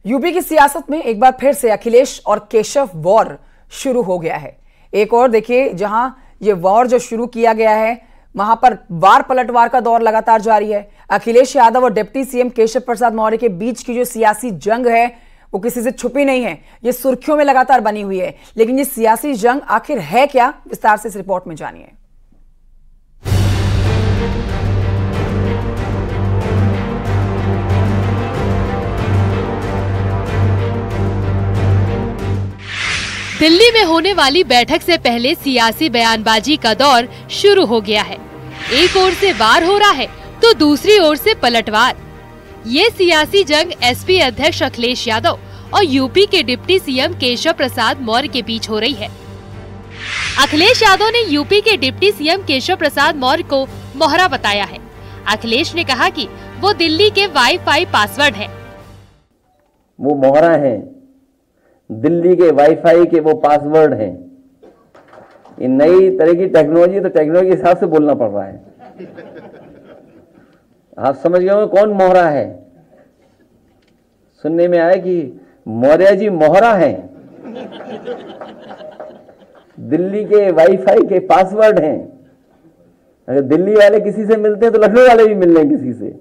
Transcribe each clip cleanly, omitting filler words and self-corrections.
UP की सियासत में एक बार फिर से अखिलेश और केशव वॉर शुरू हो गया है। एक और देखिए, जहां ये वॉर जो शुरू किया गया है वहां पर वार पलटवार का दौर लगातार जारी है। अखिलेश यादव और डिप्टी सीएम केशव प्रसाद मौर्य के बीच की जो सियासी जंग है वो किसी से छुपी नहीं है, ये सुर्खियों में लगातार बनी हुई है। लेकिन ये सियासी जंग आखिर है क्या, विस्तार से इस रिपोर्ट में जानिए। दिल्ली में होने वाली बैठक से पहले सियासी बयानबाजी का दौर शुरू हो गया है। एक ओर से वार हो रहा है तो दूसरी ओर से पलटवार। ये सियासी जंग एसपी अध्यक्ष अखिलेश यादव और यूपी के डिप्टी सीएम केशव प्रसाद मौर्य के बीच हो रही है। अखिलेश यादव ने यूपी के डिप्टी सीएम केशव प्रसाद मौर्य को मोहरा बताया है। अखिलेश ने कहा कि वो दिल्ली के वाईफाई पासवर्ड है। वो मोहरा है, दिल्ली के वाईफाई के वो पासवर्ड हैं। ये नई तरह की टेक्नोलॉजी, तो टेक्नोलॉजी के हिसाब से बोलना पड़ रहा है। आप समझ गए हो कौन मोहरा है? सुनने में आया कि मौर्य जी मोहरा हैं, दिल्ली के वाईफाई के पासवर्ड हैं। अगर दिल्ली वाले किसी से मिलते हैं तो लखनऊ वाले भी मिल रहे हैं किसी से।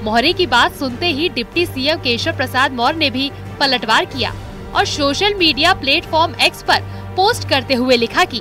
मौर्य की बात सुनते ही डिप्टी सीएम केशव प्रसाद मौर्य ने भी पलटवार किया और सोशल मीडिया प्लेटफॉर्म एक्स पर पोस्ट करते हुए लिखा कि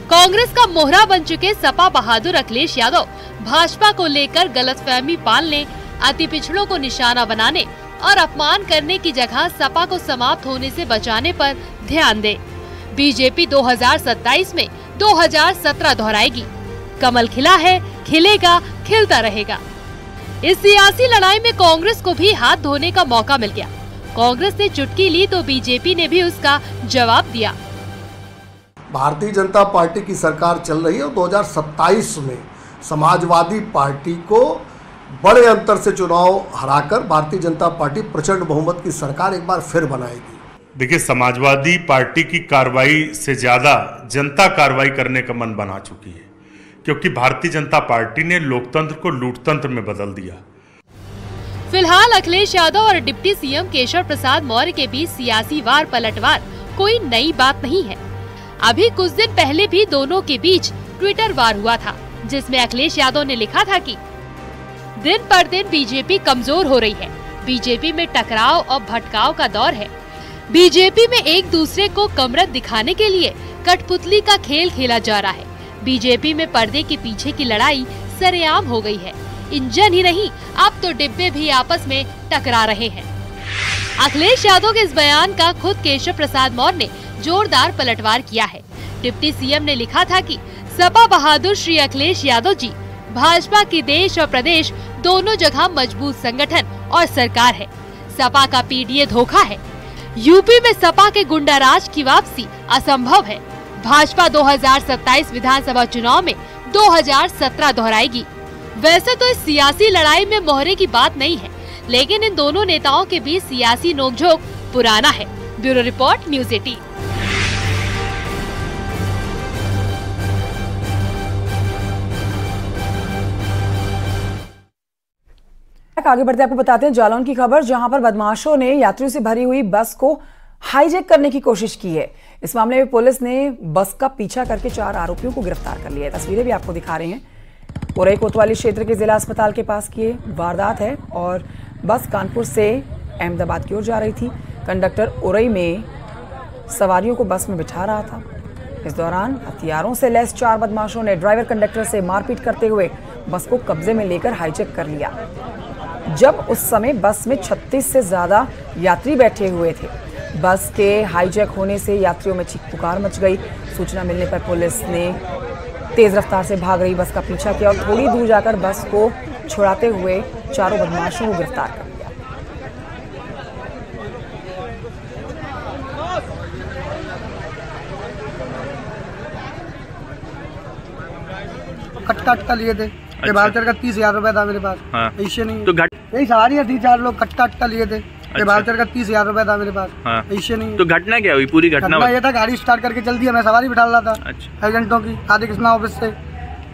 कांग्रेस का मोहरा बन चुके सपा बहादुर अखिलेश यादव भाजपा को लेकर गलतफहमी पालने, अति पिछड़ों को निशाना बनाने और अपमान करने की जगह सपा को समाप्त होने से बचाने पर ध्यान दे। बीजेपी 2027 में 2017 दोहराएगी। कमल खिला है, खिलेगा, खिलता रहेगा। इस सियासी लड़ाई में कांग्रेस को भी हाथ धोने का मौका मिल गया। कांग्रेस ने चुटकी ली तो बीजेपी ने भी उसका जवाब दिया। भारतीय जनता पार्टी की सरकार चल रही है और 2027 में समाजवादी पार्टी को बड़े अंतर से चुनाव हराकर भारतीय जनता पार्टी प्रचंड बहुमत की सरकार एक बार फिर बनाएगी। देखिए, समाजवादी पार्टी की कार्रवाई से ज्यादा जनता कार्रवाई करने का मन बना चुकी है, क्योंकि भारतीय जनता पार्टी ने लोकतंत्र को लूटतंत्र में बदल दिया। फिलहाल अखिलेश यादव और डिप्टी सीएम केशव प्रसाद मौर्य के बीच सियासी वार पलटवार कोई नई बात नहीं है। अभी कुछ दिन पहले भी दोनों के बीच ट्विटर वार हुआ था, जिसमें अखिलेश यादव ने लिखा था कि दिन पर दिन बीजेपी कमजोर हो रही है। बीजेपी में टकराव और भटकाव का दौर है। बीजेपी में एक दूसरे को कमरत दिखाने के लिए कठपुतली का खेल खेला जा रहा है। बीजेपी में पर्दे के पीछे की लड़ाई सरेआम हो गई है। इंजन ही नहीं, अब तो डिब्बे भी आपस में टकरा रहे हैं। अखिलेश यादव के इस बयान का खुद केशव प्रसाद मौर्य ने जोरदार पलटवार किया है। डिप्टी सीएम ने लिखा था कि सपा बहादुर श्री अखिलेश यादव जी भाजपा की देश और प्रदेश दोनों जगह मजबूत संगठन और सरकार है। सपा का पीडीए धोखा है। यूपी में सपा के गुंडाराज की वापसी असंभव है। भाजपा 2027 विधानसभा चुनाव में 2017 दोहराएगी। वैसे तो इस सियासी लड़ाई में मोहरे की बात नहीं है, लेकिन इन दोनों नेताओं के बीच सियासी नोकझोंक पुराना है। Bureau report, news 18। आगे बढ़ते आपको बताते हैं जालौन की खबर, जहां पर बदमाशों ने यात्रियों से भरी हुई बस को हाईजैक करने की कोशिश की है। इस मामले में पुलिस ने बस का पीछा करके 4 आरोपियों को गिरफ्तार कर लिया है। तस्वीरें भी आपको दिखा रहे हैं। उरई कोतवाली क्षेत्र के जिला अस्पताल के पास की वारदात है और बस कानपुर से अहमदाबाद की ओर जा रही थी। कंडक्टर उरई में सवारियों को बस में बिठा रहा था। इस दौरान हथियारों से लैस 4 बदमाशों ने ड्राइवर कंडक्टर से मारपीट करते हुए बस को कब्जे में लेकर हाईजैक कर लिया। जब उस समय बस में 36 से ज्यादा यात्री बैठे हुए थे। बस के हाईजैक होने से यात्रियों में चीख पुकार मच गई। सूचना मिलने पर पुलिस ने तेज रफ्तार से भाग रही बस का पीछा किया और थोड़ी दूर जाकर बस को छुड़ाते हुए 4 बदमाशों को गिरफ्तार कर लिया। कट्टा लिए थे। अच्छा। बाउचर का 30,000 रुपया था मेरे पास। हाँ। ऐसे नहीं तो यही सवारियाँ थी, 4 लोग कट्टा लिए थे। अच्छा। बाउचर का 30,000 रुपया था मेरे पास। हाँ। ऐसे नहीं। तो घटना क्या हुई? पूरी घटना ये था, गाड़ी स्टार्ट करके चल दिया, मैं सवारी बिठा रहा था। अच्छा। एजेंटों की राधे कृष्णा ऑफिस से,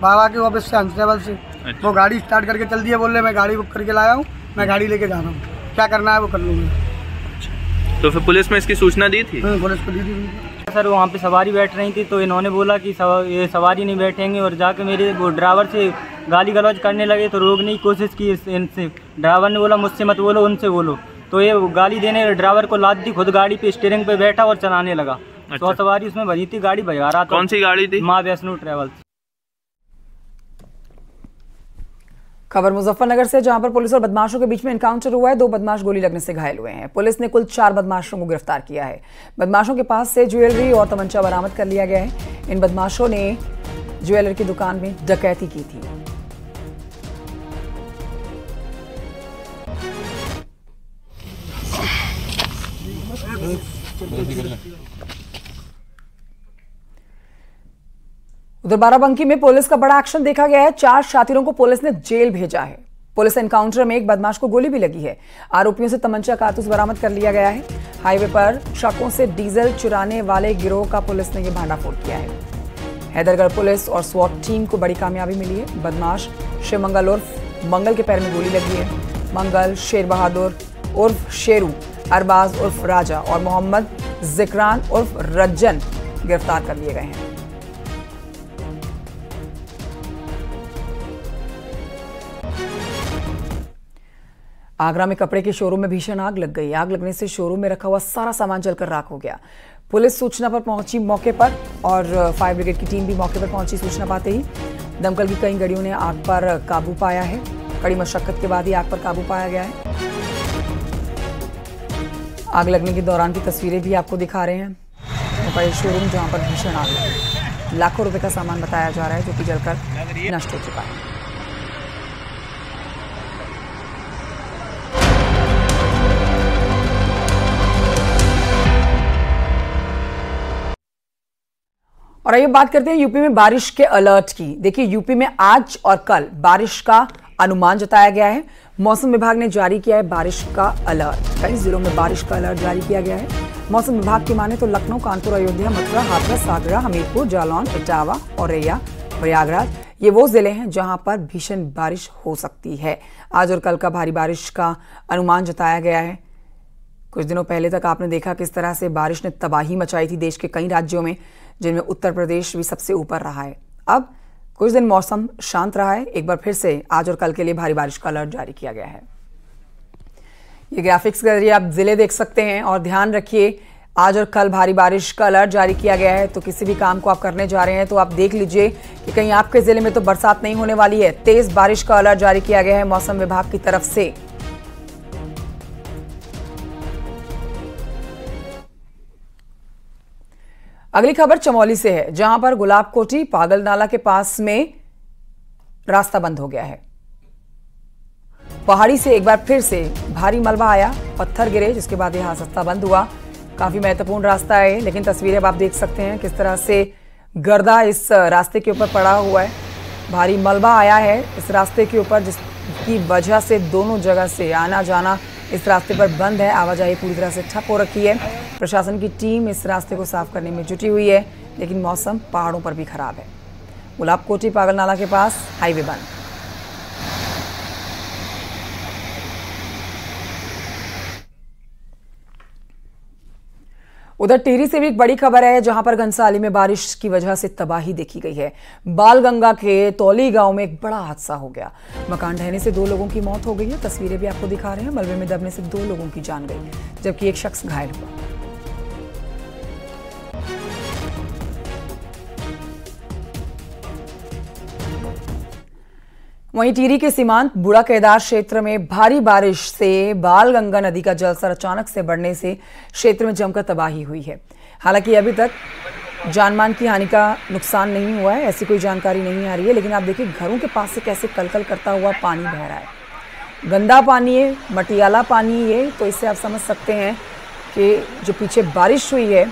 बाबा के ऑफिस से, हंस ट्रेवल से। अच्छा। वो गाड़ी स्टार्ट करके चल दिया, बोल रहे मैं गाड़ी बुक करके लाया हूँ, मैं गाड़ी लेके जा रहा हूँ। क्या करना है वो कर लूँगी। तो फिर पुलिस में इसकी सूचना दी थी? पुलिस को दी थी। सर वहाँ पे सवारी बैठ रही थी तो इन्होंने बोला कि ये सवारी नहीं बैठेंगे और जाके मेरे वो ड्राइवर से गाली गलौज करने लगे तो रोकने की कोशिश की इनसे। ड्राइवर ने बोला मुझसे मत बोलो, उनसे बोलो। तो ये गाली देने ड्राइवर को लाद दी, खुद गाड़ी पे स्टीयरिंग पे बैठा और चलाने लगा। अच्छा। तो सवारी उसमें भरी थी, गाड़ी भजा रहा था। कौन सी गाड़ी थी? माँ वैष्णो ट्रेवल्स। खबर मुजफ्फरनगर से, जहां पर पुलिस और बदमाशों के बीच में एनकाउंटर हुआ है। 2 बदमाश गोली लगने से घायल हुए हैं। पुलिस ने कुल 4 बदमाशों को गिरफ्तार किया है। बदमाशों के पास से ज्वेलरी और तमंचा बरामद कर लिया गया है। इन बदमाशों ने ज्वेलरी की दुकान में डकैती की थी। उधर बाराबंकी में पुलिस का बड़ा एक्शन देखा गया है। 4 शातिरों को पुलिस ने जेल भेजा है। पुलिस एनकाउंटर में एक बदमाश को गोली भी लगी है। आरोपियों से तमंचा कारतूस बरामद कर लिया गया है। हाईवे पर शकों से डीजल चुराने वाले गिरोह का पुलिस ने यह भांडाफोड़ किया है। हैदरगढ़ पुलिस और स्वॉट टीम को बड़ी कामयाबी मिली है। बदमाश शिव मंगल उर्फ मंगल के पैर में गोली लगी है। मंगल, शेर बहादुर उर्फ शेरू, अरबाज उर्फ राजा और मोहम्मद जिक्रान उर्फ रज्जन गिरफ्तार कर लिए गए हैं। आगरा में कपड़े के शोरूम में भीषण आग लग गई। आग लगने से शोरूम में रखा हुआ सारा सामान जलकर राख हो गया। पुलिस सूचना पर पहुंची मौके पर और फायर ब्रिगेड की टीम भी मौके पर पहुंची। सूचना पाते ही दमकल की कई गाड़ियों ने आग पर काबू पाया है। कड़ी मशक्कत के बाद ही आग पर काबू पाया गया है। आग लगने के दौरान की तस्वीरें भी आपको दिखा रहे हैं। बड़े शोरूम जहां पर भीषण आग लगी। लाखों रुपए का सामान बताया जा रहा है जो कि जलकर नष्ट हो चुका है। और आइए बात करते हैं यूपी में बारिश के अलर्ट की। देखिए, यूपी में आज और कल बारिश का अनुमान जताया गया है। मौसम विभाग ने जारी किया है बारिश का अलर्ट। कई जिलों में बारिश का अलर्ट जारी किया गया है। मौसम विभाग की माने तो लखनऊ, कानपुर, अयोध्या, मथुरा, हाथरस, आगरा, हमीरपुर, जालौन, इटावा, औरैया, प्रयागराज ये वो जिले हैं जहां पर भीषण बारिश हो सकती है। आज और कल का भारी बारिश का अनुमान जताया गया है। कुछ दिनों पहले तक आपने देखा किस तरह से बारिश ने तबाही मचाई थी देश के कई राज्यों में, जिनमें उत्तर प्रदेश भी सबसे ऊपर रहा है। अब कुछ दिन मौसम शांत रहा है। एक बार फिर से आज और कल के लिए भारी बारिश का अलर्ट जारी किया गया है। ये ग्राफिक्स के जरिए आप जिले देख सकते हैं और ध्यान रखिए, आज और कल भारी बारिश का अलर्ट जारी किया गया है। तो किसी भी काम को आप करने जा रहे हैं तो आप देख लीजिए कि कहीं आपके जिले में तो बरसात नहीं होने वाली है। तेज बारिश का अलर्ट जारी किया गया है मौसम विभाग की तरफ से। अगली खबर चमोली से है, जहां पर गुलाबकोटी पागल नाला के पास में रास्ता बंद हो गया है। पहाड़ी से एक बार फिर से भारी मलबा आया, पत्थर गिरे, जिसके बाद यह रास्ता बंद हुआ। काफी महत्वपूर्ण रास्ता है, लेकिन तस्वीरें अब आप देख सकते हैं किस तरह से गर्दा इस रास्ते के ऊपर पड़ा हुआ है। भारी मलबा आया है इस रास्ते के ऊपर, जिसकी वजह से दोनों जगह से आना जाना इस रास्ते पर बंद है। आवाजाही पूरी तरह से ठप हो रखी है। प्रशासन की टीम इस रास्ते को साफ करने में जुटी हुई है, लेकिन मौसम पहाड़ों पर भी खराब है। गुलाबकोटी पागल नाला के पास हाईवे बंद। उधर टिहरी से भी एक बड़ी खबर है, जहां पर घनसाली में बारिश की वजह से तबाही देखी गई है। बालगंगा के तौली गांव में एक बड़ा हादसा हो गया। मकान ढहने से 2 लोगों की मौत हो गई है। तस्वीरें भी आपको दिखा रहे हैं। मलबे में दबने से 2 लोगों की जान गई, जबकि एक शख्स घायल हुआ। वहीं टिहरी के सीमांत बूढ़ा केदार क्षेत्र में भारी बारिश से बालगंगा नदी का जलस्तर अचानक से बढ़ने से क्षेत्र में जमकर तबाही हुई है। हालांकि अभी तक जानमाल की हानि का नुकसान नहीं हुआ है, ऐसी कोई जानकारी नहीं आ रही है। लेकिन आप देखिए घरों के पास से कैसे कलकल करता हुआ पानी बह रहा है। गंदा पानी है, मटियाला पानी है। तो इससे आप समझ सकते हैं कि जो पीछे बारिश हुई है,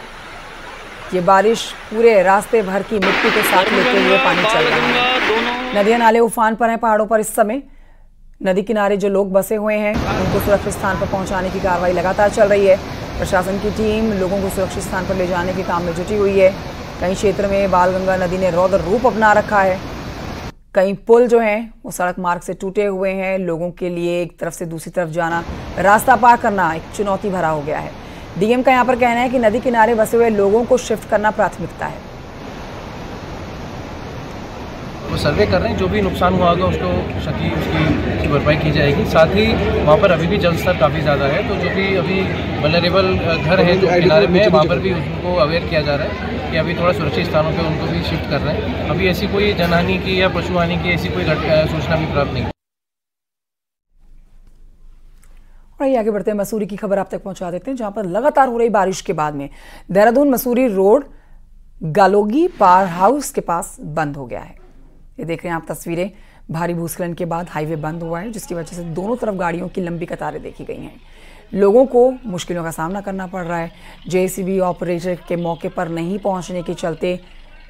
ये बारिश पूरे रास्ते भर की मिट्टी के साथ लेते हुए पानी चल रहा है। नदियां नाले उफान पर हैं पहाड़ों पर। इस समय नदी किनारे जो लोग बसे हुए हैं उनको सुरक्षित स्थान पर पहुंचाने की कार्रवाई लगातार चल रही है। प्रशासन की टीम लोगों को सुरक्षित स्थान पर ले जाने के काम में जुटी हुई है। कई क्षेत्र में बालगंगा नदी ने रौद्र रूप अपना रखा है। कई पुल जो हैं वो सड़क मार्ग से टूटे हुए हैं। लोगों के लिए एक तरफ से दूसरी तरफ जाना, रास्ता पार करना एक चुनौती भरा हो गया है। डीएम का यहाँ पर कहना है कि नदी किनारे बसे हुए लोगों को शिफ्ट करना प्राथमिकता है। वो सर्वे कर रहे हैं, जो भी नुकसान हुआ होगा उसकी भरपाई की जाएगी। साथ ही वहाँ पर अभी भी जल स्तर काफ़ी ज़्यादा है, तो जो भी अभी वल्नरेबल घर हैं जो किनारे में, वहाँ पर भी उनको अवेयर किया जा रहा है कि अभी थोड़ा सुरक्षित स्थानों पे उनको भी शिफ्ट कर रहे हैं। अभी ऐसी कोई जनहानि की या पशु हानि की ऐसी कोई सूचना भी प्राप्त नहीं। और आगे बढ़ते हैं, मसूरी की खबर आप तक पहुंचा देते हैं, जहां पर लगातार हो रही बारिश के बाद में Dehradun Mussoorie road Galogi power house के पास बंद हो गया है। ये देख रहे हैं आप तस्वीरें, भारी भूस्खलन के बाद हाईवे बंद हुआ है, जिसकी वजह से दोनों तरफ गाड़ियों की लंबी कतारें देखी गई हैं। लोगों को मुश्किलों का सामना करना पड़ रहा है। जेसीबी ऑपरेटर के मौके पर नहीं पहुंचने के चलते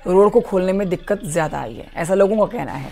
रोड को खोलने में दिक्कत ज़्यादा आई है, ऐसा लोगों का कहना है।